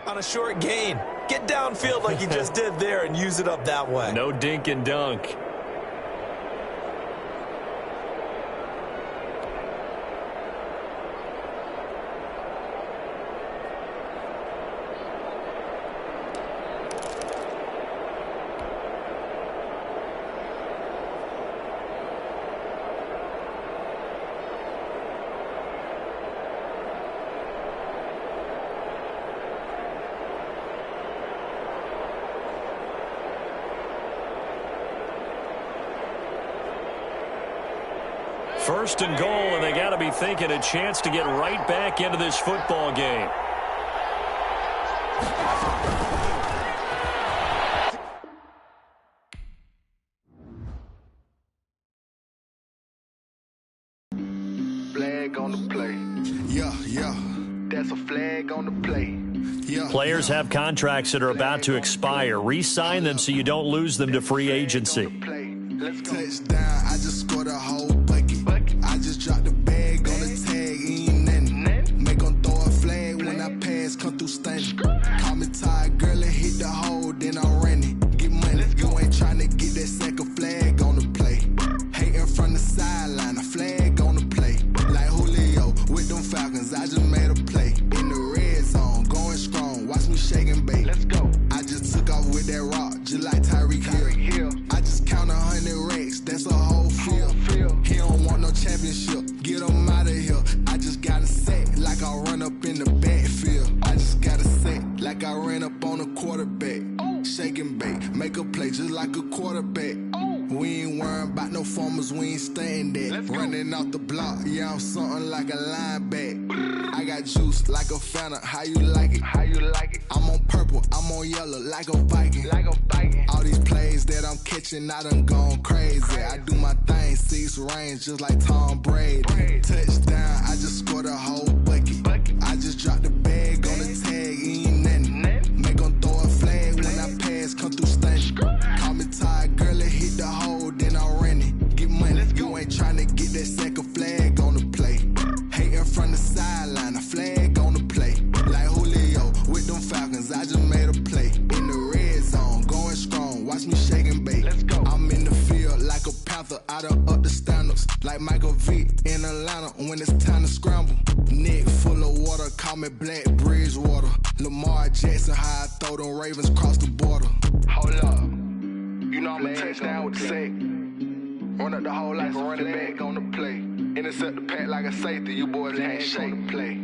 On a short gain. Get downfield like you just did there and use it up that way. No dink and dunk. First and goal, and they got to be thinking a chance to get right back into this football game. Flag on the play. Yeah. That's a flag on the play. Yeah. Players have contracts that are about to expire. Re-sign them so you don't lose them to free agency. Touchdown, I just scored a whole bucket. I just dropped the bag on the tag, ain't nothing. Make them throw a flag when I pass, come through stunning. Call me tired, girl, and hit the hole, then I'm running. Get money, you ain't tryna get that second flag on the play. Hating from the sideline, a flag on the play. Like Julio with them Falcons, I just made a play. In the red zone, going strong, watch me shake and bake. Let's go. I just took off with that rock, just like Tyreek Hill. I just count 100 racks, that's a whole field. He don't want no championship, get him out of here. I just got a set, like I run up in the backfield. I just got a set, like I ran up on a quarterback. Shake and bake, make a play just like a quarterback. We ain't worrying about no formers, we ain't staying there. Running off the block, yeah, I'm something like a linebacker. I got juice like a Fanta, how you like it? I'm on purple, I'm on yellow, like a Viking. All these plays that I'm catching, I done gone crazy. I do my thing, 6 range, just like Tom Brady. Touchdown, I just scored a whole bucket. I just dropped the bag on the tag, ain't nothing. Make them throw a flag when I pass, come through stunning. Call me tired, girl, and hit the hole, then I'm running. Get money, you ain't tryna get that second flag on the play. Hating from the sideline, a flag on the play. Like Julio with them Falcons, I just made a play. In the red zone, going strong, watch me shake and bake. I'm in the field like a Panther, I done up the standards. Like Michael Vick in Atlanta when it's time to scramble. Neck full of water, call me Black Bridgewater. Lamar Jackson, how I throw them Ravens cross the border. Hold up, you know I'm a touchdown with the sack. Run up the hole like a running back on the play. Intercept the pack like a safety, you boys ain't shake the play.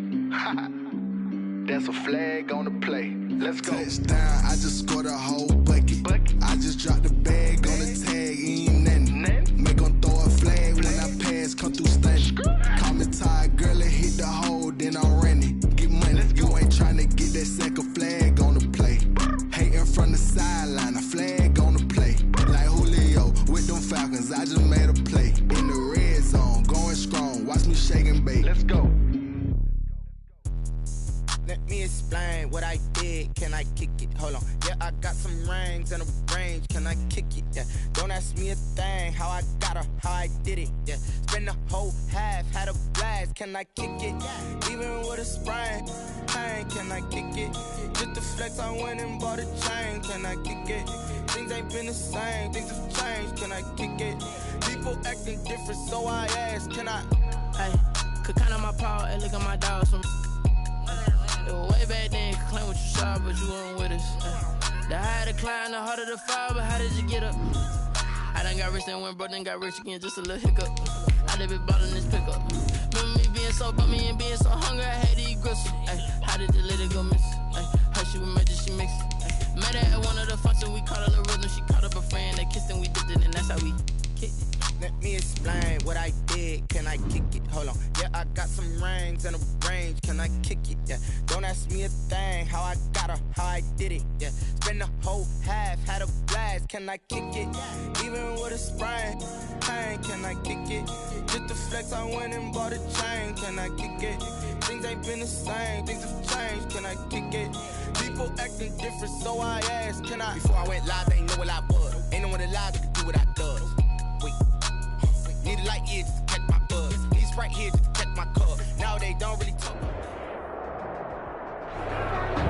That's a flag on the play. Let's go. Touchdown, I just scored a whole bucket. I just dropped the bag on the tag, ain't nothing. Make them throw a flag when I pass, come through stunning. Call me tired, girl, and hit the hole, then I'm running. Get money, you ain't tryna get that second flag on the play. Hating from the sideline, a flag on the play. Like Julio with them Falcons, I just made a play. In the red zone, going strong, watch me shake and bake. Let's go. Let me explain what I did. Can I kick it? Hold on. Yeah, I got some rings and a range. Can I kick it? Yeah. Don't ask me a thing. How I got her, how I did it. Yeah. Spend the whole half, had a blast. Can I kick it? Even with a sprain. Pain, can I kick it? Just the flex, I went and bought a chain. Can I kick it? Things ain't been the same. Things have changed. Can I kick it? People acting different, so I ask. Can I? Hey, could count on my power and look at my dogs. Way back then, you could claim what you saw, but you weren't with us. The higher the climb, the harder the fall, but how did you get up? I done got rich, then went broke, then got rich again, just a little hiccup. I done been ballin' this pickup. Remember me being so bummy and being so hungry, I had to eat gristle. How did you let it go miss? How she was made, she mixed. Met her at one of the functions, we caught her the rhythm. She caught up a friend, they kissed and we dipped it, and that's how we kicked it. Let me explain what I did. Can I kick it? Hold on. Yeah, I got some rings and a range. Can I kick it? Yeah. Don't ask me a thing. How I got her, how I did it. Yeah. Spend the whole half, had a blast. Can I kick it? Even with a sprain. Pain, can I kick it? Just the flex, I went and bought a chain. Can I kick it? Things ain't been the same. Things have changed. Can I kick it? People acting different, so I asked. Can I? Before I went live, they ain't know what I was. Ain't no one alive that could do what I does. Wait. Need a light here just to catch my buzz. Need Sprite here just to catch my cup. Now they don't really talk.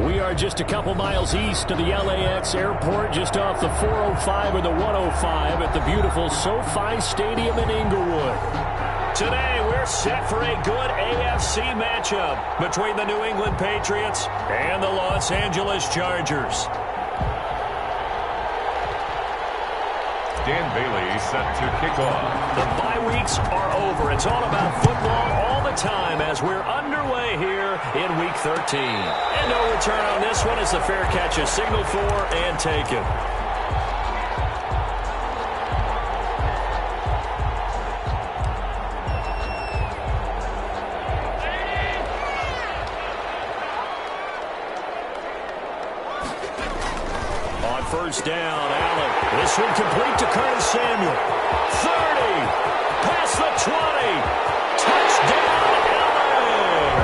We are are just a couple miles east of the LAX airport, just off the 405 or the 105 at the beautiful SoFi Stadium in Inglewood. Today, we're set for a good AFC matchup between the New England Patriots and the Los Angeles Chargers. Dan Bailey set to kick off. The bye weeks are over. It's all about football all the time as we're underway here in Week 13. And no return on this one as the fair catch is signaled for and taken. On first down, Allen. This one complete to Curtis Samuel. 30. Past the 20. Touchdown, Allen.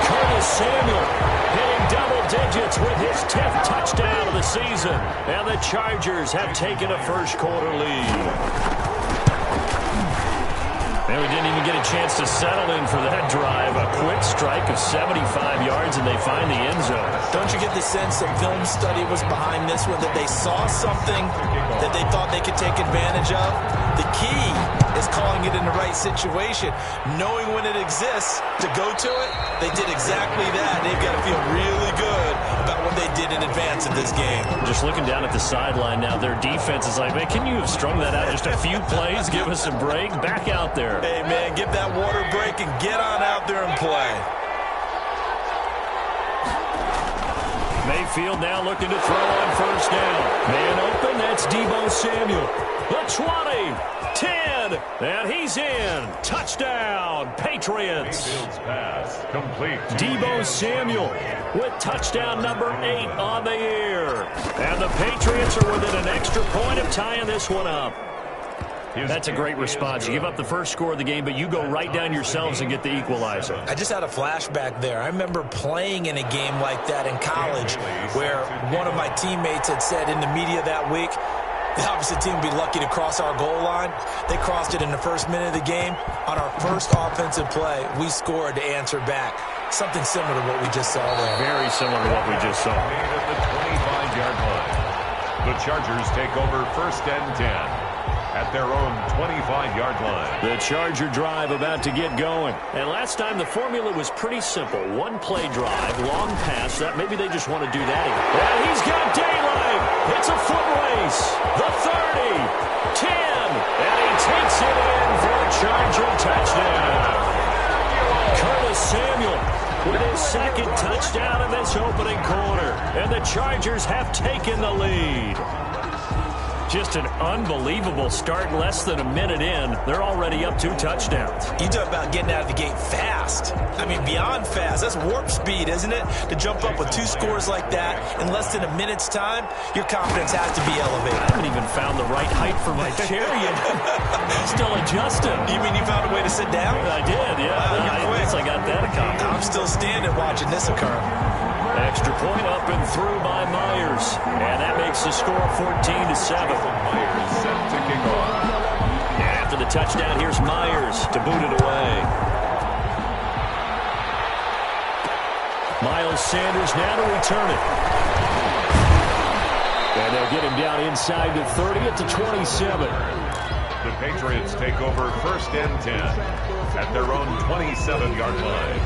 Curtis Samuel hitting double digits with his 10th touchdown of the season. And the Chargers have taken a first quarter lead. And we didn't even get a chance to settle in for that drive. A quick strike of 75 yards, and they find the end zone. Don't you get the sense that film study was behind this one, that they saw something that they thought they could take advantage of? The key is calling it in the right situation, knowing when it exists to go to it. They did exactly that. They've got to feel really good about what they did in advance of this game. Just looking down at the sideline now, their defense is like, man, can you have strung that out just a few plays? Give us a break. Back out there. Hey, man, give that water break and get on out there and play. Mayfield now looking to throw on first down. Man open, that's Deebo Samuel. The 20, 10, and he's in. Touchdown, Patriots. Mayfield's pass complete. Deebo Samuel with touchdown number 8 on the year. And the Patriots are within an extra point of tying this one up. That's a great response. You give up the first score of the game, but you go right down yourselves and get the equalizer. I just had a flashback there. I remember playing in a game like that in college where one of my teammates had said in the media that week, the opposite team would be lucky to cross our goal line. They crossed it in the first minute of the game. On our first offensive play, we scored to answer back. Something similar to what we just saw there. Very similar to what we just saw. At the 25-yard line. The Chargers take over first and 10. At their own 25-yard line. The Charger drive about to get going. And last time the formula was pretty simple. One play drive, long pass. That maybe they just want to do that again. And he's got daylight. It's a foot race. The 30, 10, and he takes it in for a Charger touchdown. Curtis Samuel with his second touchdown in this opening quarter. And the Chargers have taken the lead. Just an unbelievable start. Less than a minute in, they're already up 2 touchdowns. You talk about getting out of the gate fast. I mean, beyond fast. That's warp speed, isn't it? To jump up with 2 scores like that in less than a minute's time, your confidence has to be elevated. I haven't even found the right height for my chair yet. Still adjusting. You mean you found a way to sit down? I did, yeah. You're quick. I guess I got that accomplished. I'm still standing watching this occur. Extra point up and through by Myers. And that makes the score 14-7. Myers set to kick off. And after the touchdown, here's Myers to boot it away. Miles Sanders now to return it. And they'll get him down inside the 30 at the 27. The Patriots take over first and 10 at their own 27-yard line.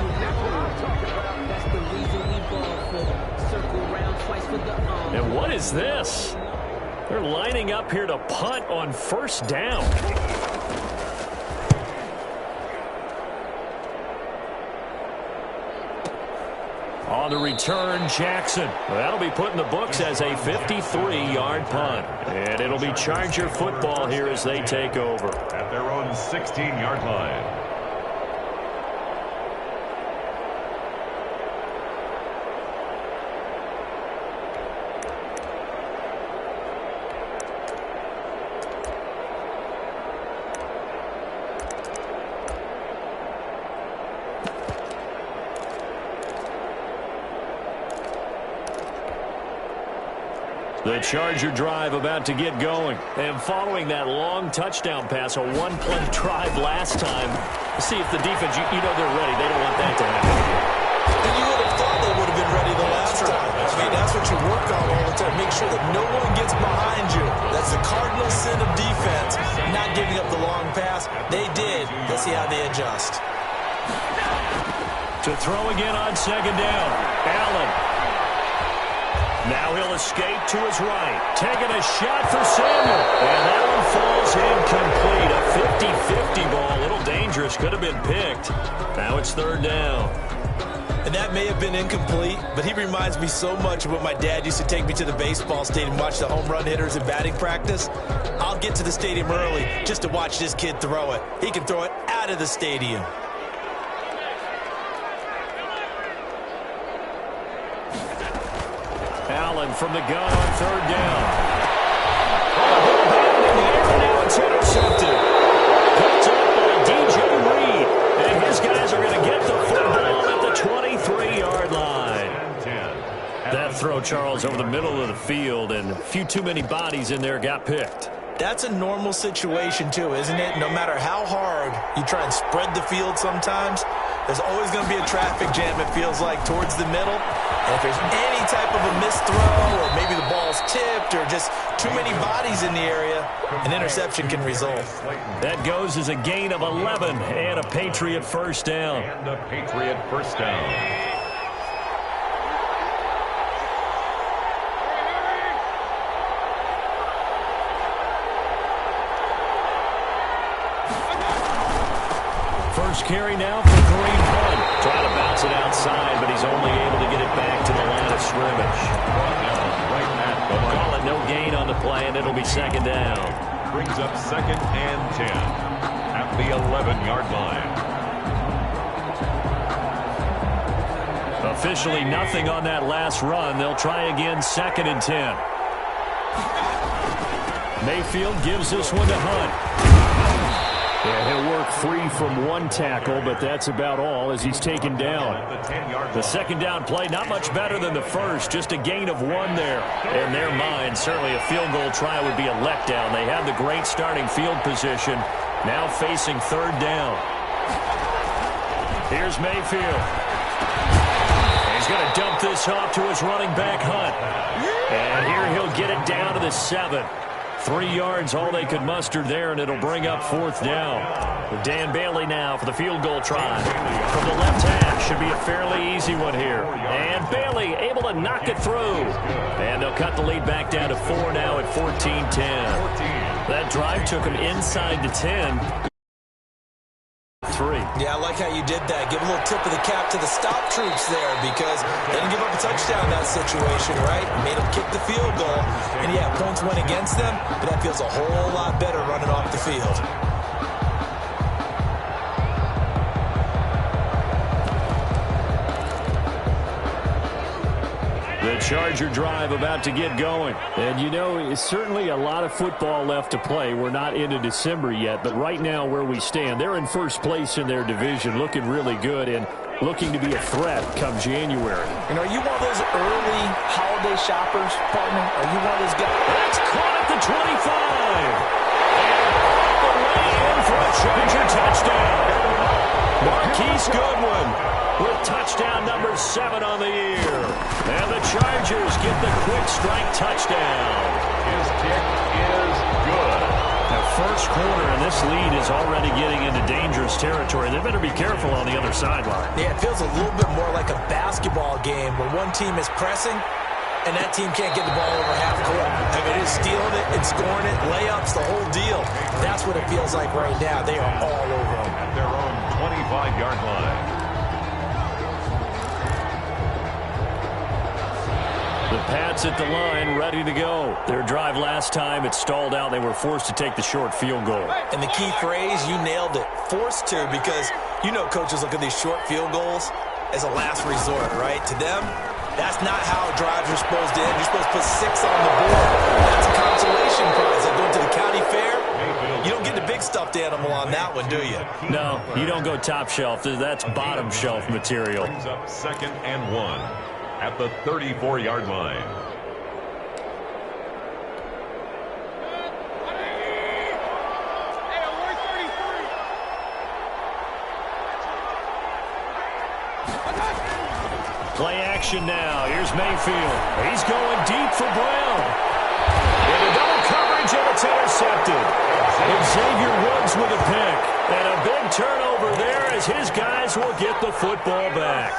And what is this? They're lining up here to punt on first down. On the return, Jackson. Well, that'll be put in the books as a 53-yard punt. And it'll be Charger football here as they take over. At their own 16-yard line. The Charger drive about to get going. And following that long touchdown pass, a one-play drive last time, see if the defense, you know they're ready. They don't want that to happen again. And you would have thought they would have been ready the last readjust. To throw again on second down. Allen. Now he'll escape to his right. Taking a shot for Samuel. And that one falls incomplete. A 50-50 ball. A little dangerous. Could have been picked. Now it's third down. And that may have been incomplete, but he reminds me so much of when my dad used to take me to the baseball stadium and watch the home run hitters in batting practice. I'll get to the stadium early just to watch this kid throw it. He can throw it out of the stadium. Allen from the gun on third down. Oh, now it's intercepted. Picked up by DJ Reed. And his guys are going to get the football at the 23-yard line. That throw, Charles, over the middle of the field, and a few too many bodies in there got picked. That's a normal situation, too, isn't it? No matter how hard you try and spread the field sometimes, there's always going to be a traffic jam, it feels like, towards the middle. And if there's any type of a missed throw, or maybe the ball's tipped, or just too many bodies in the area, an interception can result. That goes as a gain of 11 and a Patriot first down. And a Patriot first down. First carry now for Kareem Hunt. Trying to bounce it outside, but he's only able to get it back to the line of scrimmage. They'll call it no gain on the play, and it'll be second down. Brings up second and 10 at the 11-yard line. Officially nothing on that last run. They'll try again second and 10. Mayfield gives this one to Hunt. Yeah, he'll work free from one tackle, but that's about all as he's taken down. The second down play, not much better than the first, just a gain of one there. In their mind, certainly a field goal try would be a letdown. They had the great starting field position, now facing third down. Here's Mayfield. He's going to dump this off to his running back, Hunt. And here he'll get it down to the 7. 3 yards, all they could muster there, and it'll bring up fourth down. With Dan Bailey now for the field goal try. From the left hash, should be a fairly easy one here. And Bailey able to knock it through. And they'll cut the lead back down to 4 now at 14-10. That drive took them inside the 10. Yeah, I like how you did that. Give a little tip of the cap to the stop troops there because they didn't give up a touchdown in that situation, right? Made them kick the field goal. And, yeah, points went against them, but that feels a whole lot better running off the field. The Charger drive about to get going. And, you know, it's certainly a lot of football left to play. We're not into December yet, but right now where we stand, they're in first place in their division, looking really good and looking to be a threat come January. And are you one of those early holiday shoppers, partner? Are you one of those guys? That's caught at the 25. And all the way in for a Charger touchdown. Marquise Goodwin with touchdown number 7 on the year. And the Chargers get the quick strike touchdown. His kick is good. The first quarter, and this lead is already getting into dangerous territory. They better be careful on the other sideline. Yeah, it feels a little bit more like a basketball game where one team is pressing and that team can't get the ball over half court. I mean, it's stealing it, it's scoring it, layups, the whole deal. That's what it feels like right now. They are all over them. At their own 25-yard line. The Pats at the line, ready to go. Their drive last time, it stalled out. They were forced to take the short field goal. And the key phrase, you nailed it, forced to, because you know coaches look at these short field goals as a last resort, right? To them, that's not how drives are supposed to end. You're supposed to put 6 on the board. That's a consolation prize. Like going to the county fair, you don't get the big stuffed animal on that one, do you? No, you don't go top shelf. That's bottom shelf material. Brings up second and 1 at the 34-yard line. Play action now. Here's Mayfield. He's going deep for Brown. Into double coverage, and it's intercepted. Xavier Woods with a pick. And a big turnover there as his guys will get the football back.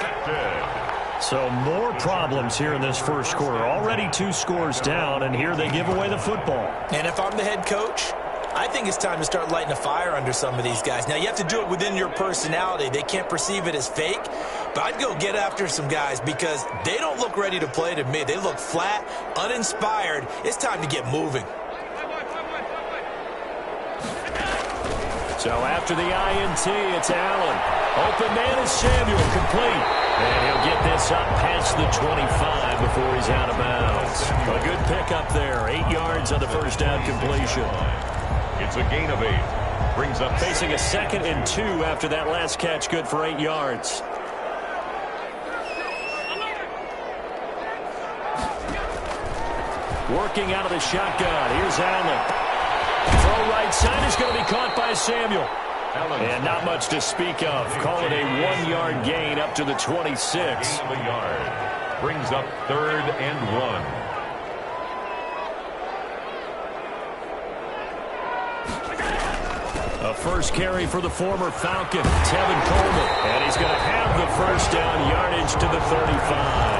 So more problems here in this first quarter. Already 2 scores down, and here they give away the football. And if I'm the head coach, I think it's time to start lighting a fire under some of these guys. Now, you have to do it within your personality. They can't perceive it as fake. But I'd go get after some guys because they don't look ready to play to me. They look flat, uninspired. It's time to get moving. So after the INT, it's Allen. Open man is Samuel, complete. And he'll get this up past the 25 before he's out of bounds. A good pickup there. 8 yards on the first down completion. It's a gain of 8. Brings up facing a 2nd and 2 after that last catch, good for 8 yards. Working out of the shotgun. Here's Allen. Throw right side is going to be caught by Samuel. And not much to speak of. Call it a 1-yard gain up to the 26. Gain of a yard. Brings up 3rd and 1. A first carry for the former Falcon, Tevin Coleman. And he's going to have the first down yardage to the 35.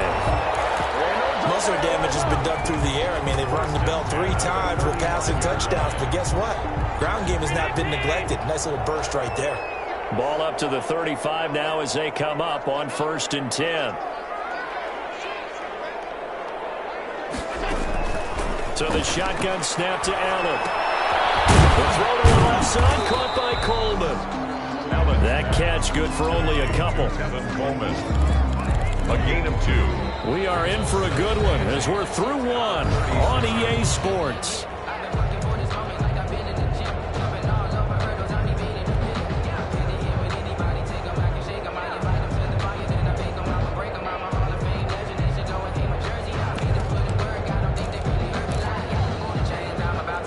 Most of their damage has been done through the air. I mean, they've rung the bell 3 times with passing touchdowns. But guess what? Ground game has not been neglected. Nice little burst right there. Ball up to the 35 now as they come up on 1st and 10. So the shotgun snap to Allen. The throw to the left side, caught by Coleman. That catch good for only a couple. Tevin Coleman. A gain of 2. We are in for a good one as we're through 1 on EA Sports.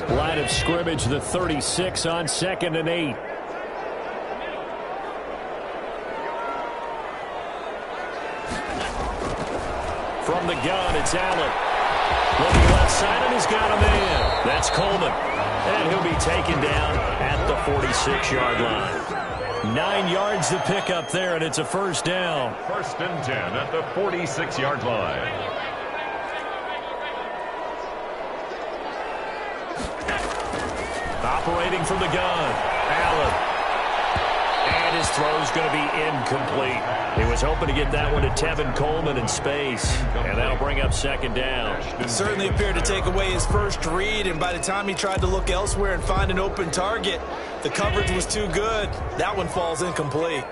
Line of scrimmage, the 36 on 2nd and 8. From the gun, it's Allen. Looking left side, and he's got a man. That's Coleman. And he'll be taken down at the 46-yard line. 9 yards to pick up there, and it's a first down. 1st and 10 at the 46-yard line. Operating from the gun, Allen. And his throw's going to be incomplete. He was hoping to get that one to Tevin Coleman in space. And that'll bring up 2nd down. It certainly appeared to take away his first read, and by the time he tried to look elsewhere and find an open target, the coverage was too good. That one falls incomplete.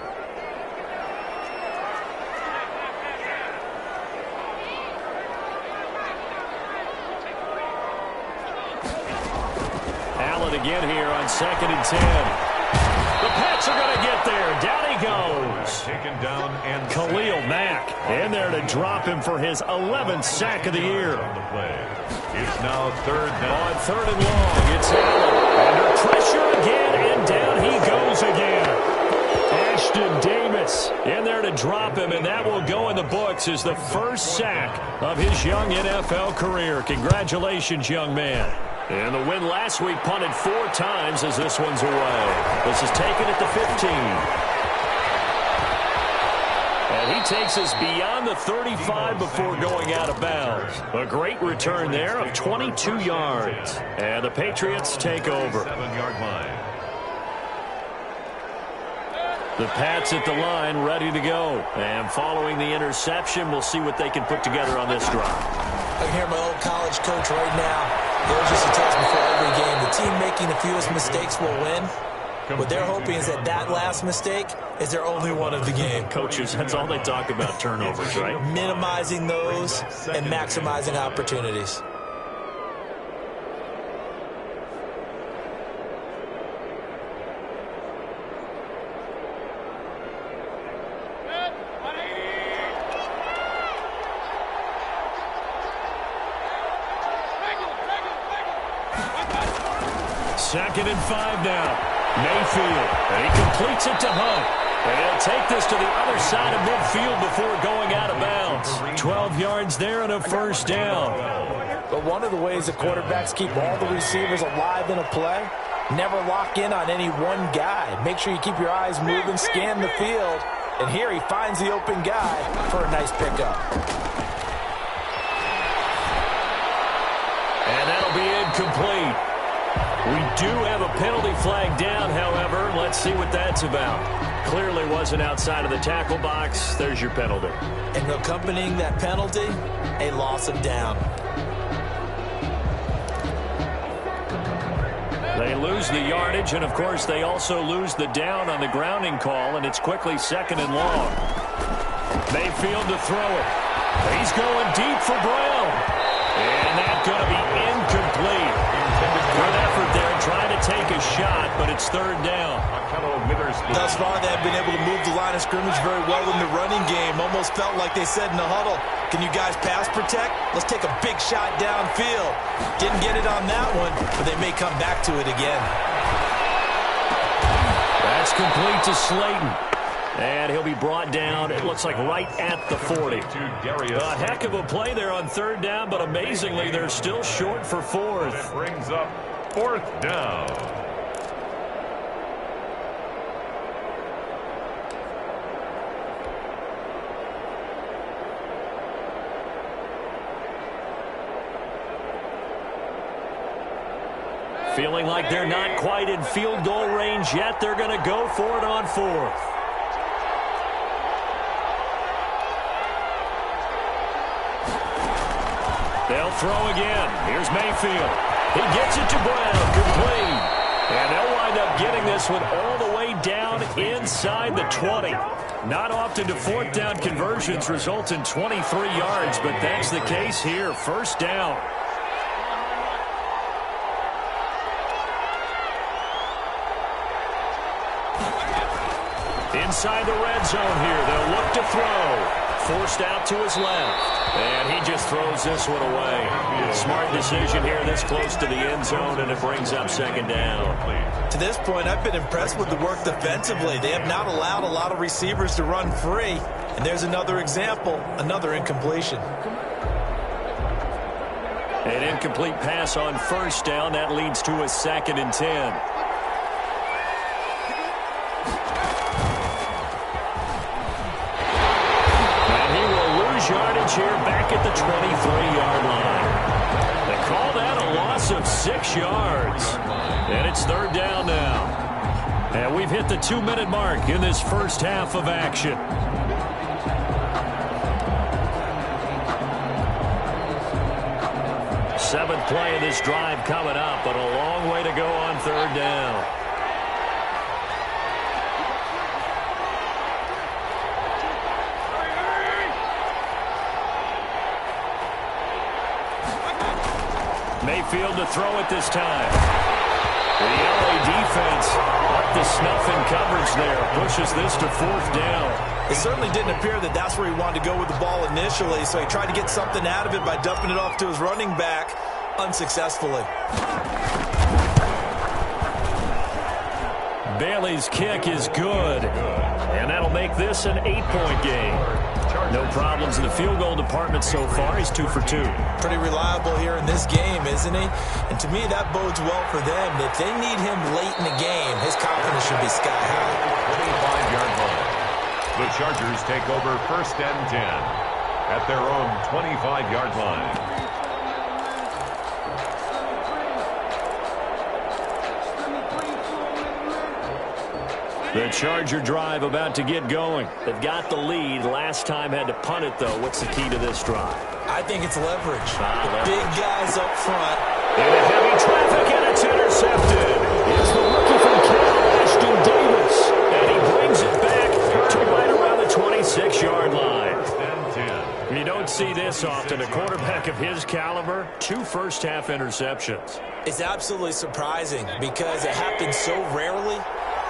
Allen again here on 2nd and 10. The Pats are going to get there. Down he goes. Taken down and Khalil Mack in there to drop him for his 11th sack of the year. on the play. It's now 3rd down. On 3rd and long, it's Allen. Under pressure again, and down he goes again. Ashton Davis in there to drop him, and that will go in the books as the first sack of his young NFL career. Congratulations, young man. And the win last week punted 4 times as this one's away. This is taken at the 15. And he takes us beyond the 35 before going out of bounds. A great return there of 22 yards. And the Patriots take over. 7-yard line. The Pats at the line ready to go. And following the interception, we'll see what they can put together on this drive. I can hear my old college coach right now. There's just a test before every game. The team making the fewest mistakes will win. What they're hoping is that that last mistake is their only one of the game. Coaches, that's all they talk about, turnovers, right? Minimizing those and maximizing opportunities. Second and 5 now. Mayfield, and he completes it to Hunt. And he'll take this to the other side of midfield before going out of bounds. 12 yards there and a first down. But one of the ways the quarterbacks keep all the receivers alive in a play, never lock in on any one guy. Make sure you keep your eyes moving, scan the field. And here he finds the open guy for a nice pickup. And that'll be incomplete. We do have a penalty flag down, however. Let's see what that's about. Clearly wasn't outside of the tackle box. There's your penalty. And accompanying that penalty, a loss of down. They lose the yardage, and of course they also lose the down on the grounding call, and it's quickly 2nd and long. Mayfield to throw it. He's going deep for Brown. And that's going to be incomplete. Good effort there trying to take a shot, but it's 3rd down. Thus far, they have been able to move the line of scrimmage very well in the running game. Almost felt like they said in the huddle, can you guys pass protect? Let's take a big shot downfield. Didn't get it on that one, but they may come back to it again. That's complete to Slayton. And he'll be brought down, it looks like right at the 40. A heck of a play there on 3rd down, but amazingly, they're still short for 4th. That brings up 4th down. Feeling like they're not quite in field goal range yet, they're going to go for it on 4th. They'll throw again. Here's Mayfield. He gets it to Brown. Complete. And they'll wind up getting this one all the way down inside the 20. Not often do 4th down conversions result in 23 yards, but that's the case here. 1st down. Inside the red zone here. They'll look to throw. Forced out to his left. And he just throws this one away. Smart decision here this close to the end zone, and it brings up 2nd down. To this point, I've been impressed with the work defensively. They have not allowed a lot of receivers to run free. And there's another example, another incompletion. An incomplete pass on 1st down. That leads to a 2nd and 10. Yardage here back at the 23-yard line. They call that a loss of 6 yards. And it's 3rd down now. And we've hit the 2-minute mark in this first half of action. Seventh play of this drive coming up, but a long way to go on 3rd down. Mayfield to throw it this time. The LA defense up to snuff in coverage there. Pushes this to 4th down. It certainly didn't appear that that's where he wanted to go with the ball initially, so he tried to get something out of it by dumping it off to his running back unsuccessfully. Bailey's kick is good, and that'll make this an 8-point game. No problems in the field goal department so far. He's 2 for 2. Pretty reliable here in this game, isn't he? And to me, that bodes well for them. If they need him late in the game, his confidence should be sky high. 25-yard line. The Chargers take over 1st and 10 at their own 25-yard line. The Charger drive about to get going. They've got the lead. Last time had to punt it, though. What's the key to this drive? I think it's leverage. The big guys up front. Into heavy traffic, and it's intercepted. It's the rookie from Cal, Ashton Davis. And he brings it back to right around the 26-yard line. You don't see this often. A quarterback of his caliber, 2 first-half interceptions. It's absolutely surprising because it happens so rarely.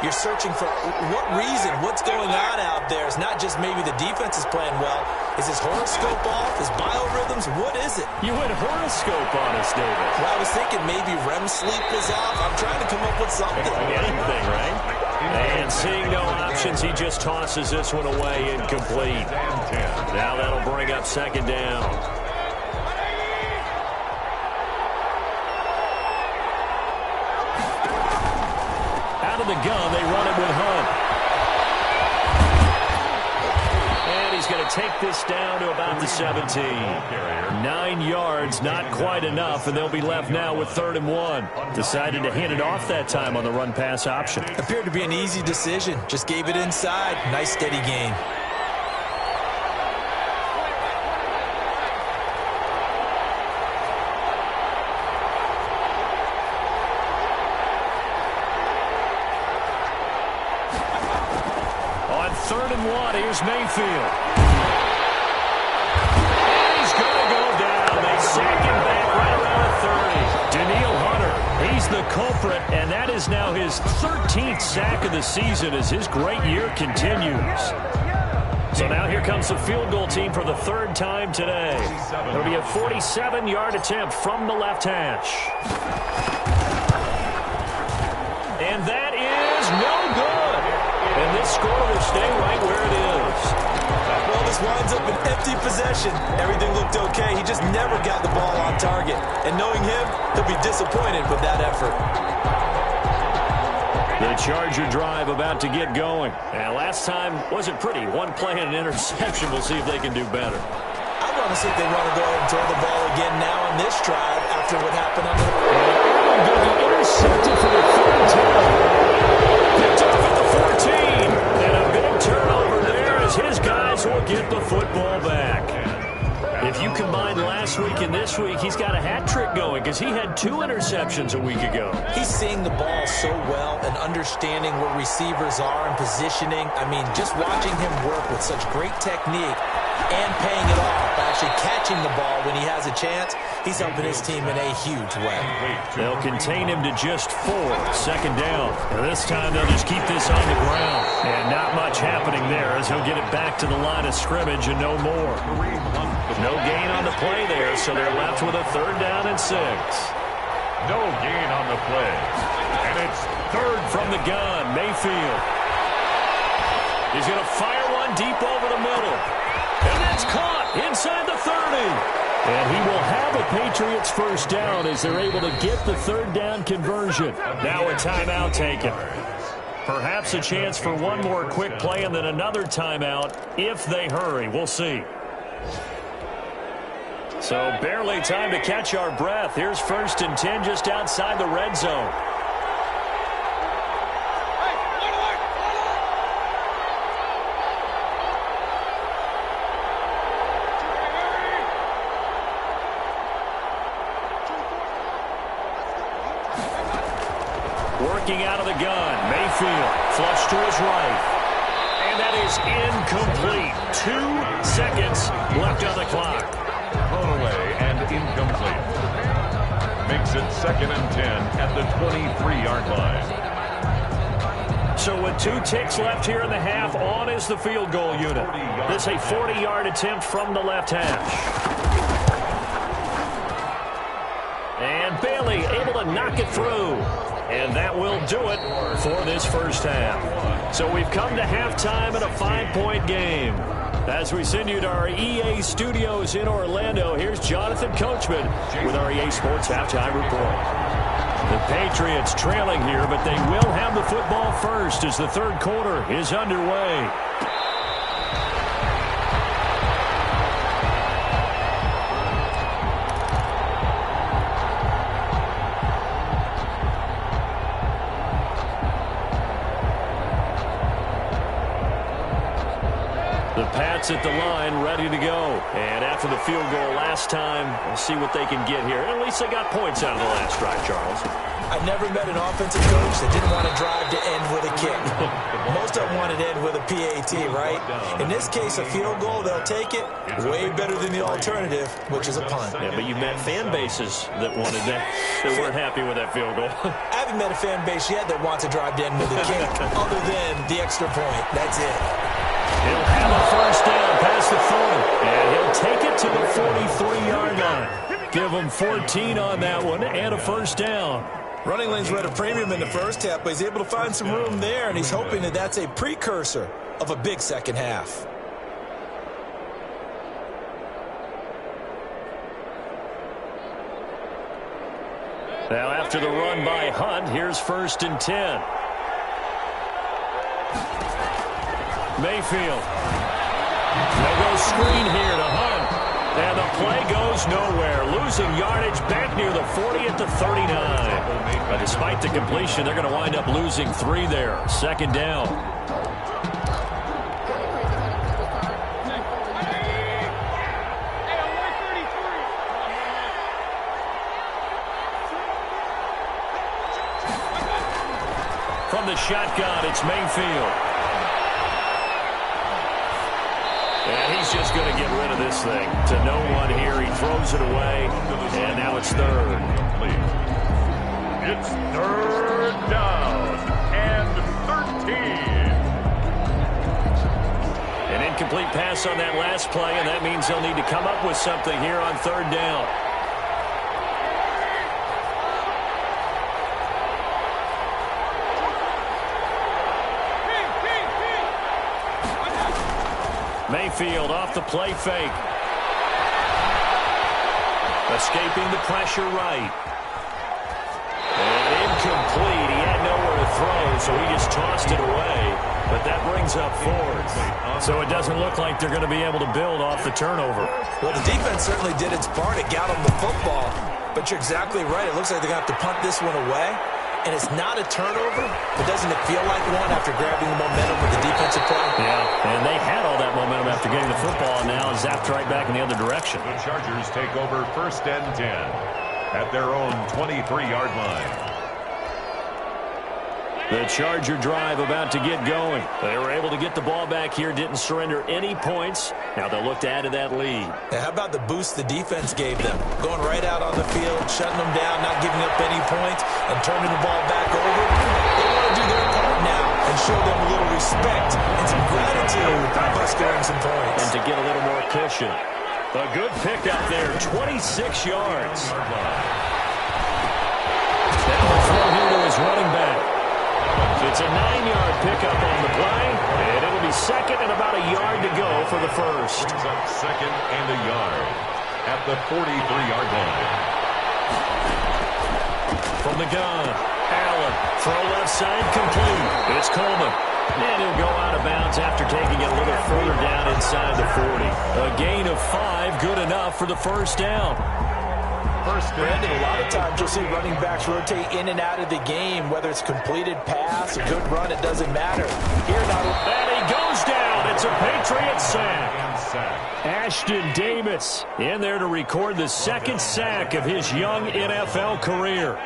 You're searching for what reason, what's going on out there. It's not just maybe the defense is playing well. Is his horoscope off? His biorhythms? What is it? You went horoscope on us, David. Well, I was thinking maybe REM sleep was off. I'm trying to come up with something. Anything, right? And seeing no options, he just tosses this one away incomplete. Now that'll bring up second down. Out of the gun, they run it with Hunt. And he's going to take this down to about the 17. 9 yards, not quite enough, and they'll be left now with 3rd and 1. Decided to hand it off that time on the run-pass option. Appeared to be an easy decision. Just gave it inside. Nice, steady gain. On 3rd and 1, here's Mayfield. And he's going to go down. They sack him back right around the 30. Daniil Hunter, he's the culprit, and that is now his 13th sack of the season as his great year continues. So now here comes the field goal team for the 3rd time today. It'll be a 47-yard attempt from the left hash. And that is no good. And this score will stay right where it is. Well, this winds up an empty possession. Everything looked okay. He just never got the ball on target. And knowing him, he'll be disappointed with that effort. The Charger drive about to get going. And last time wasn't pretty. One play and an interception. We'll see if they can do better. I want to see if they want to go ahead and throw the ball again now on this drive after what happened on the... Intercepted for the 3rd time. Picked off at the 14. And a big turnover there as his guys will get the football back. If you combine last week and this week, he's got a hat trick going because he had 2 interceptions a week ago. He's seeing the ball so well and understanding where receivers are and positioning. I mean, just watching him work with such great technique and paying it off by actually catching the ball when he has a chance, he's helping his team in a huge way. They'll contain him to just 4. 2nd down. And this time they'll just keep this on the ground. And not much happening there as he'll get it back to the line of scrimmage and no more. No gain on the play there, so they're left with a 3rd down and 6. No gain on the play. And it's 3rd from the gun. Mayfield. He's going to fire one deep over the middle. And that's caught inside the 30. And he will have a Patriots 1st down as they're able to get the 3rd down conversion. Now a timeout taken. Perhaps a chance for one more quick play and then another timeout if they hurry. We'll see. So barely time to catch our breath. Here's 1st and 10 just outside the red zone. Working out of the gun. Mayfield flush to his right. And that is incomplete. 2 seconds left on the clock. thrown away and incomplete. Makes it 2nd and 10 at the 23-yard line. So with 2 ticks left here in the half, on is the field goal unit. This a 40-yard attempt from the left hash. And Bailey able to knock it through. And that will do it for this first half. So we've come to halftime in a 5-point game. As we send you to our EA studios in Orlando, here's Jonathan Coachman with our EA Sports Halftime Report. The Patriots trailing here, but they will have the football first as the third quarter is underway. The Pats at the line, ready to go. And after the field goal last time, we'll see what they can get here. At least they got points out of the last drive, Charles. I've never met an offensive coach that didn't want to drive to end with a kick. Most of them wanted to end with a PAT, right? In this case, a field goal, they'll take it. Way better than the alternative, which is a punt. Yeah, but you met fan bases that wanted that, that weren't happy with that field goal. I haven't met a fan base yet that wants to drive to end with a kick, other than the extra point. That's it. He'll have a first down past the 40, and he'll take it to the 43-yard line. Give him 14 on that one and a first down. Running lanes were at a premium in the first half, but he's able to find some room there, and he's hoping that that's a precursor of a big second half. Now after the run by Hunt, here's 1st and 10. Mayfield. They'll go screen here to Hunt. And the play goes nowhere. Losing yardage back near the 40 at the 39. But despite the completion, they're going to wind up losing 3 there. 2nd down. From the shotgun, it's Mayfield. And he's just going to get rid of this thing to no one here. He throws it away, and now it's 3rd. It's 3rd down and 13. An incomplete pass on that last play, and that means they'll need to come up with something here on 3rd down. Mayfield off the play fake. Escaping the pressure right. And incomplete. He had nowhere to throw, so he just tossed it away. But that brings up 4th. So it doesn't look like they're going to be able to build off the turnover. Well, the defense certainly did its part. It got them the football. But you're exactly right. It looks like they're going to have to punt this one away. And it's not a turnover, but doesn't it feel like one after grabbing the momentum with the defensive play? Yeah, and they had all that momentum after getting the football, and now zapped right back in the other direction. The Chargers take over 1st and 10 at their own 23-yard line. The Charger drive about to get going. They were able to get the ball back here, didn't surrender any points. Now they'll look to add to that lead. Yeah, how about the boost the defense gave them? Going right out on the field, shutting them down, not giving up any points, and turning the ball back over. They want to do their part now and show them a little respect and some gratitude by scoring some points. And to get a little more cushion. A good pickup there, 26 yards. Now the throw here to his running back. It's a 9-yard pickup on the play, and it'll be 2nd and about a yard to go for the 1st. Brings up 2nd and a yard at the 43-yard line. From the gun, Allen, throw left side, complete. It's Coleman, and he'll go out of bounds after taking it a little further down inside the 40. A gain of 5, good enough for the 1st down. Brandon, a lot of times you'll see running backs rotate in and out of the game, whether it's completed pass, a good run, it doesn't matter. Here, and he goes down. It's a Patriot sack. Ashton Davis in there to record the 2nd sack of his young NFL career.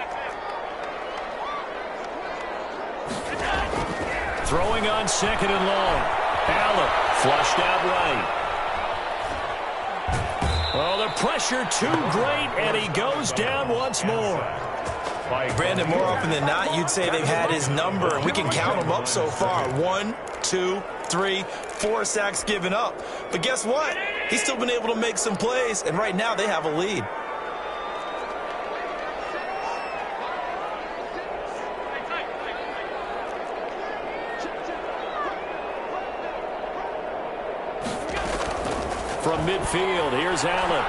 Throwing on 2nd and long. Allen flushed out right. Oh, the pressure too great, and he goes down once more. Brandon, more often than not, you'd say they've had his number, and we can count them up so far. 1, 2, 3, 4 sacks given up. But guess what? He's still been able to make some plays, and right now they have a lead. From midfield, here's Allen.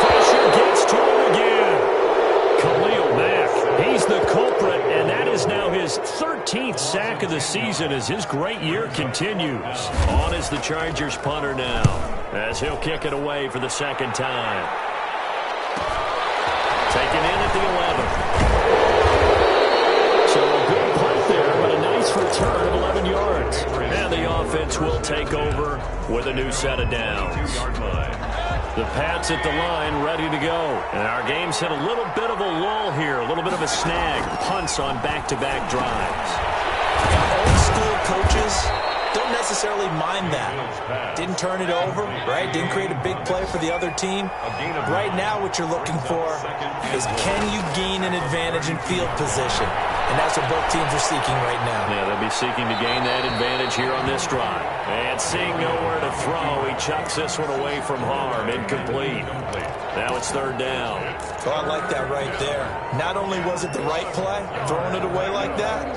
Pressure gets to him again. Khalil Mack, he's the culprit, and that is now his 13th sack of the season as his great year continues. On is the Chargers punter now, as he'll kick it away for the 2nd time. Taken in at the 11. So a good punt there, but a nice return of 11 yards. And the offense will take over with a new set of downs. The Pats at the line ready to go. And our game's hit a little bit of a lull here, a little bit of a snag. Punts on back-to-back drives. Old school coaches don't necessarily mind that. Didn't turn it over, right? Didn't create a big play for the other team. Right now what you're looking for is can you gain an advantage in field position? And that's what both teams are seeking right now. Yeah, they'll be seeking to gain that advantage here on this drive. And seeing nowhere to throw, he chucks this one away from harm. Incomplete. Now it's 3rd down. Oh, I like that right there. Not only was it the right play, throwing it away like that,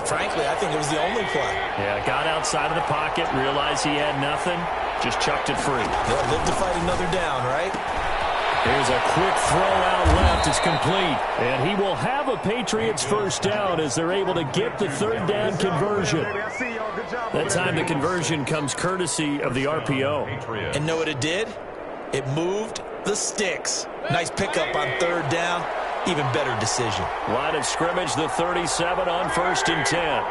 frankly, I think it was the only play. Yeah, got outside of the pocket, realized he had nothing, just chucked it free. Yeah, live to fight another down, right? Here's a quick throw out left. It's complete. And he will have a Patriots first down as they're able to get the third down conversion. That time the conversion comes courtesy of the RPO. And know what it did? It moved the sticks. Nice pickup on third down. Even better decision. Line of scrimmage, the 37 on 1st and 10.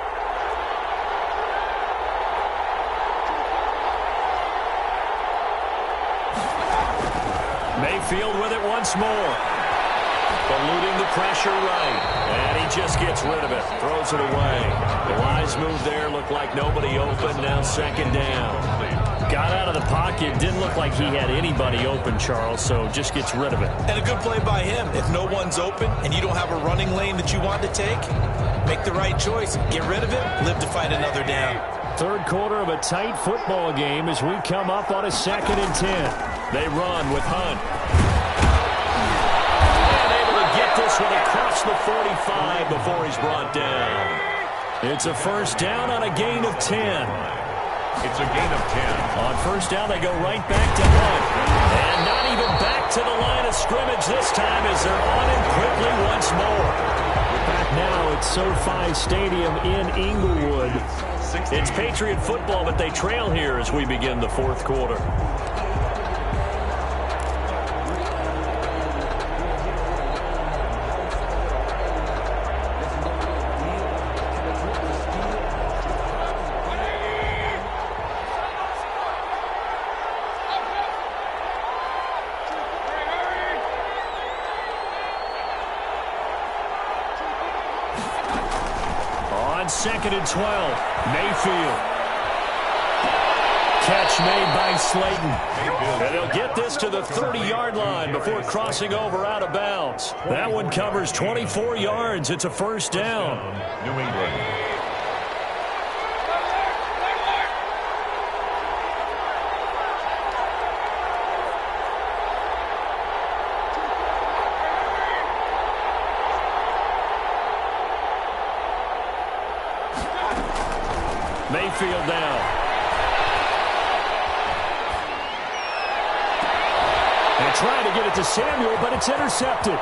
Mayfield with it once more. Eluding the pressure right. And he just gets rid of it. Throws it away. The wise move there. Looked like nobody open. Now 2nd down. Got out of the pocket. Didn't look like he had anybody open, Charles, so just gets rid of it. And a good play by him. If no one's open and you don't have a running lane that you want to take, make the right choice. Get rid of it. Live to fight another down. Third quarter of a tight football game as we come up on a 2nd and 10. They run with Hunt. And able to get this one across the 45 before he's brought down. It's a first down on a gain of 10. It's a gain of 10. On first down, they go right back to Hunt. And not even back to the line of scrimmage this time as they're on him quickly once more. We're back now at SoFi Stadium in Inglewood. It's Patriot football, but they trail here as we begin the 4th quarter. On 2nd and 12, Mayfield. Catch made by Slayton. And they'll get this to the 30-yard line before crossing over out of bounds. That one covers 24 yards. It's a first down. New England. Mayfield down. And trying to get it to Samuel, but it's intercepted.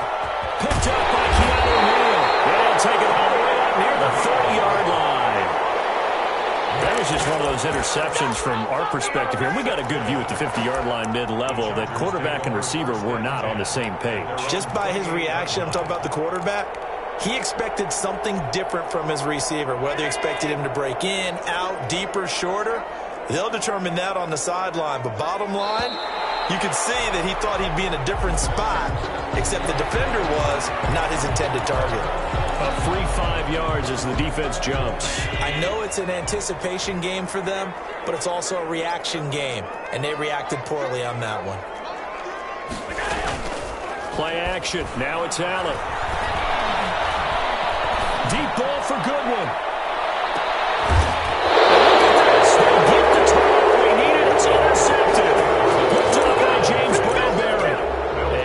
Picked up by Keanu Neal. And take it all the way up near the 30-yard line. That was just one of those interceptions from our perspective here. We got a good view at the 50-yard line mid-level that quarterback and receiver were not on the same page. Just by his reaction, I'm talking about the quarterback, he expected something different from his receiver, whether he expected him to break in, out, deeper, shorter. They'll determine that on the sideline. But bottom line, you could see that he thought he'd be in a different spot, except the defender was not his intended target. A free 5 yards as the defense jumps. I know it's an anticipation game for them, but it's also a reaction game, and they reacted poorly on that one. Play action. Now it's Allen. Deep ball for Goodwin. They get the turnover they needed. It's intercepted. Picked up by James Bradbury.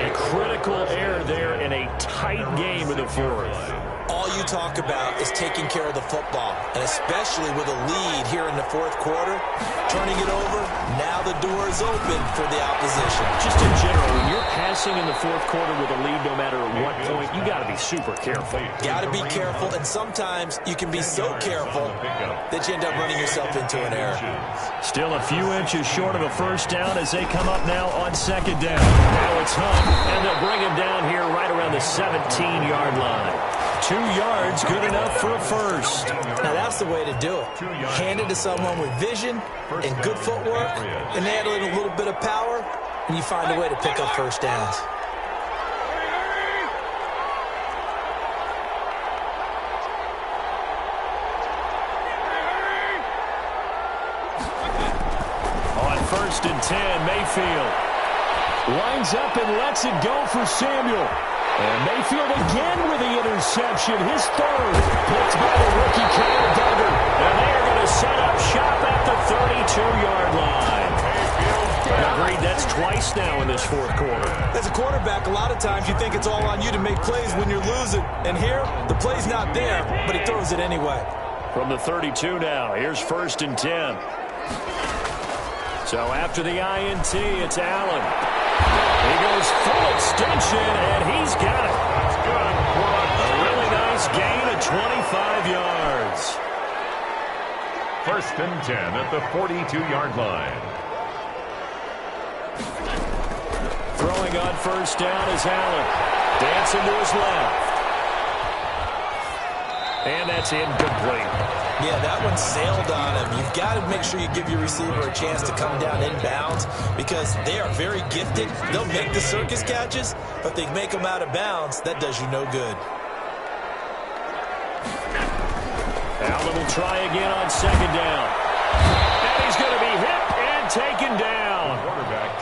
A critical error there in a tight game in the 4th. All you talk about is taking care of the football, and especially with a lead here in the 4th quarter, turning it over, now the door is open for the opposition. Just in general, when you're passing in the 4th quarter with a lead, no matter at what point, you got to be super careful. Got to be careful, and sometimes you can be so careful that you end up running yourself into an error. Still a few inches short of a first down as they come up now on 2nd down. Now it's Hunt, and they'll bring him down here right around the 17-yard line. 2 yards, good enough for a first. Now that's the way to do it. Hand it to someone with vision and good footwork, and add a little bit of power, and you find a way to pick up first downs. On 1st and 10, Mayfield lines up and lets it go for Samuel. And Mayfield again with the interception, his 3rd. Picked by the rookie Kyle Duggar. And they are going to set up shop at the 32-yard line. Agreed, that's twice now in this 4th quarter. As a quarterback, a lot of times you think it's all on you to make plays when you're losing. And here, the play's not there, but he throws it anyway. From the 32 now, here's 1st and 10. So after the INT, it's Allen. He goes full extension, and he's got it. That's good. A really nice gain of 25 yards. 1st and 10 at the 42-yard line. Throwing on 1st down is Allen. Dancing to his left. And that's incomplete. Yeah, that one sailed on him. You've got to make sure you give your receiver a chance to come down inbounds because they are very gifted. They'll make the circus catches, but they make them out of bounds. That does you no good. Allen will try again on 2nd down. And he's going to be hit and taken down.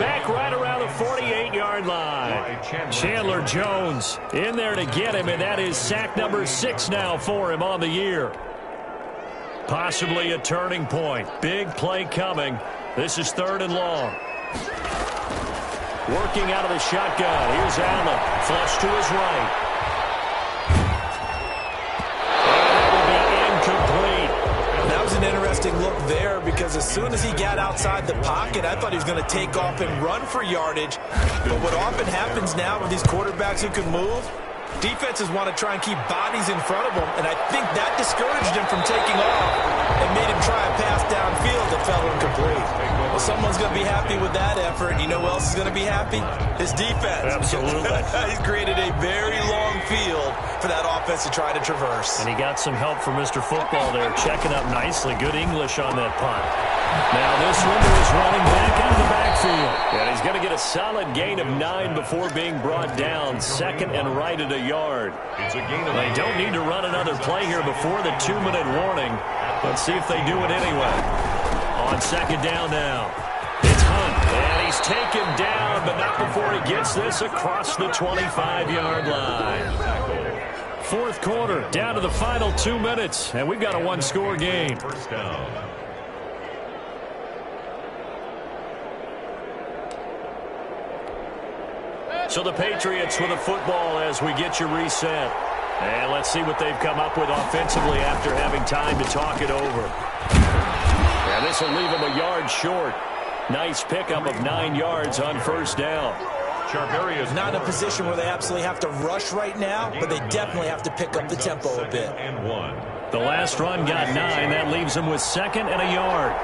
Back right around the 48-yard line. Chandler Jones in there to get him, and that is sack number 6 now for him on the year. Possibly a turning point. Big play coming. This is 3rd and long. Working out of the shotgun. Here's Allen. Flush to his right. That was an interesting look there because as soon as he got outside the pocket, I thought he was going to take off and run for yardage. But what often happens now with these quarterbacks who can move, defenses want to try and keep bodies in front of them, and I think that discouraged him from taking off and made him try a pass downfield that fell incomplete. Well, someone's going to be happy with that effort. You know who else is going to be happy? His defense. Absolutely. He's created a very long field for that offense to try to traverse. And he got some help from Mr. Football there, checking up nicely. Good English on that punt. Now this window is running back out of the backfield. And he's going to get a solid gain of 9 before being brought down. 2nd and right at a yard. It's a gain of They don't need to run another play here before the 2-minute warning. Let's see if they do it anyway. On 2nd down now. It's Hunt. And he's taken down, but not before he gets this across the 25-yard line. 4th quarter, down to the final 2 minutes, and we've got a 1-score game. 1st down. So the Patriots with a football as we get you reset. And let's see what they've come up with offensively after having time to talk it over. And this will leave them a yard short. Nice pickup of 9 yards on 1st down. Not in a position where they absolutely have to rush right now, but they definitely have to pick up the tempo a bit. The last run got 9. That leaves them with 2nd and a yard.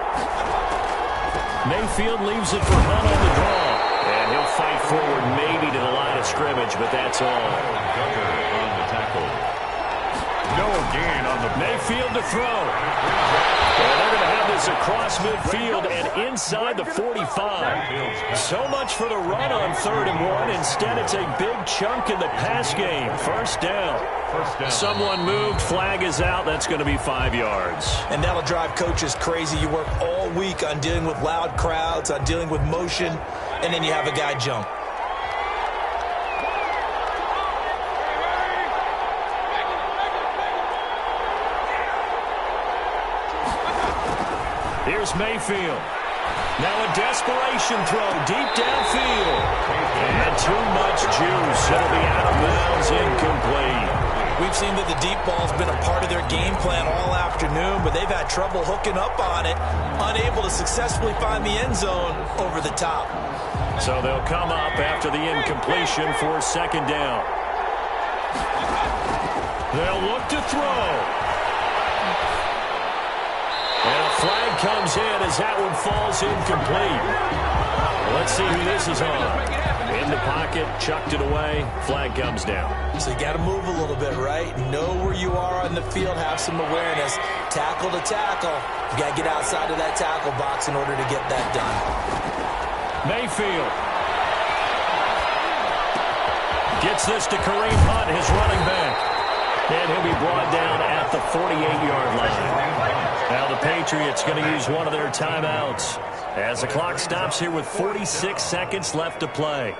Mayfield leaves it for Hunt on the draw. And he'll fight forward maybe to the line of scrimmage, but that's all. On the tackle. No gain on the Mayfield to throw. And they're going to have this across midfield and inside the 45. So much for the run on 3rd and 1. Instead, it's a big chunk in the pass game. 1st down. Someone moved. Flag is out. That's going to be 5 yards. And that'll drive coaches crazy. You work all week on dealing with loud crowds, on dealing with motion, and then you have a guy jump. Here's Mayfield. Now a desperation throw deep downfield. And too much juice. It'll be out of bounds, incomplete. We've seen that the deep ball's been a part of their game plan all afternoon, but they've had trouble hooking up on it, unable to successfully find the end zone over the top. So they'll come up after the incompletion for 2nd down. They'll look to throw. And a flag comes in as that one falls incomplete. Let's see who this is on. In the pocket, chucked it away, flag comes down. So you got to move a little bit, right? Know where you are on the field, have some awareness. Tackle to tackle. You got to get outside of that tackle box in order to get that done. Mayfield gets this to Kareem Hunt, his running back. And he'll be brought down at the 48-yard line. Now the Patriots going to use one of their timeouts as the clock stops here with 46 seconds left to play.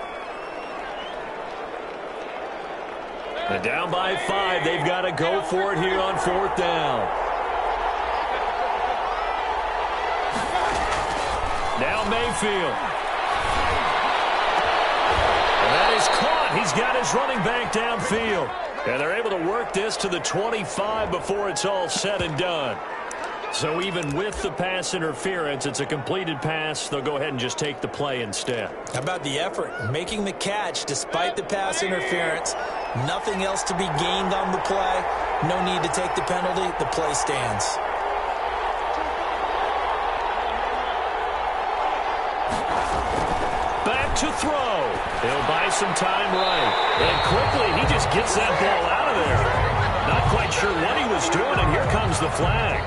And down by 5, they've got to go for it here on 4th down. Now Mayfield. And that is caught. He's got his running back downfield. And they're able to work this to the 25 before it's all said and done. So even with the pass interference, it's a completed pass. They'll go ahead and just take the play instead. How about the effort? Making the catch despite the pass interference. Nothing else to be gained on the play. No need to take the penalty. The play stands. Back to throw. He'll buy some time right. And quickly, he just gets that ball out of there. Not quite sure what he was doing, and here comes the flag.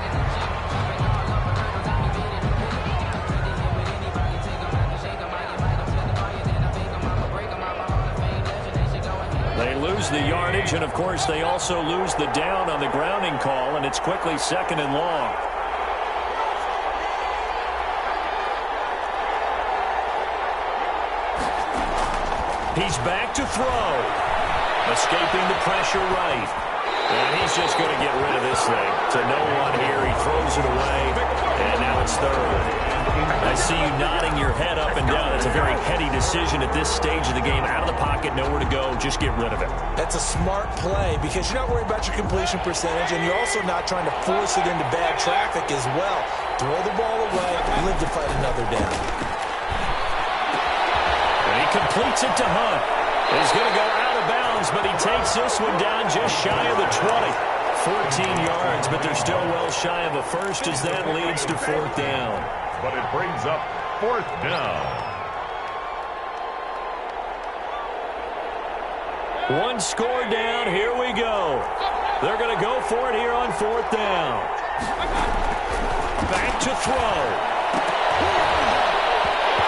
They lose the yardage, and of course they also lose the down on the grounding call, and it's quickly 2nd and long. He's back to throw. Escaping the pressure right. And he's just going to get rid of this thing. To no one here. He throws it away. And now it's 3rd. I see you nodding your head up and down. It's a very heady decision at this stage of the game. Out of the pocket, nowhere to go. Just get rid of it. That's a smart play because you're not worried about your completion percentage, and you're also not trying to force it into bad traffic as well. Throw the ball away, live to fight another down. And he completes it to Hunt. He's going to go out of bounds, but he takes this one down just shy of the 20. 14 yards, but they're still well shy of a first as that leads to 4th down. But it brings up 4th down. One score down. Here we go. They're going to go for it here on 4th down. Back to throw.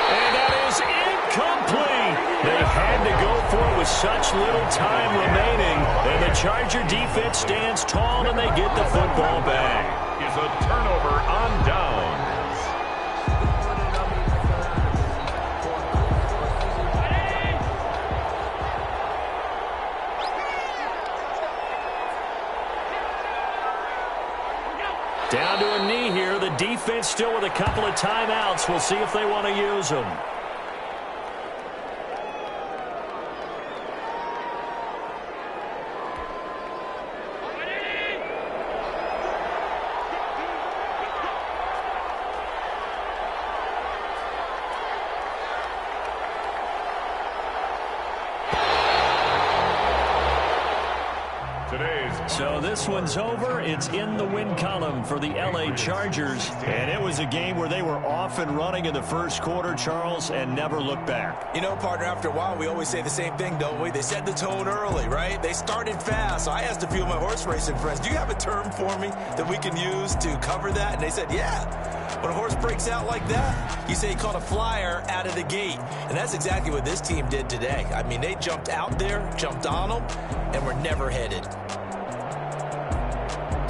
And that is incomplete. They had to go for it with such little time remaining. And the Charger defense stands tall and they get the football back. Is a turnover on downs. Down to a knee here. The defense still with a couple of timeouts. We'll see if they want to use them. So this one's over. It's in the win column for the LA Chargers. And it was a game where they were off and running in the first quarter, Charles, and never looked back. You know, partner, after a while, we always say the same thing, don't we? They set the tone early, right? They started fast. So I asked a few of my horse racing friends, do you have a term for me that we can use to cover that? And they said, yeah. When a horse breaks out like that, you say he caught a flyer out of the gate. And that's exactly what this team did today. I mean, they jumped out there, jumped on them, and were never headed.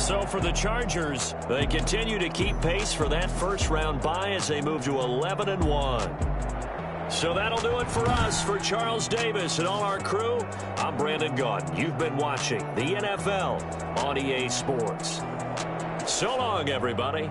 So for the Chargers, they continue to keep pace for that first-round bye as they move to 11-1. So that'll do it for us. For Charles Davis and all our crew, I'm Brandon Gaudin. You've been watching the NFL on EA Sports. So long, everybody.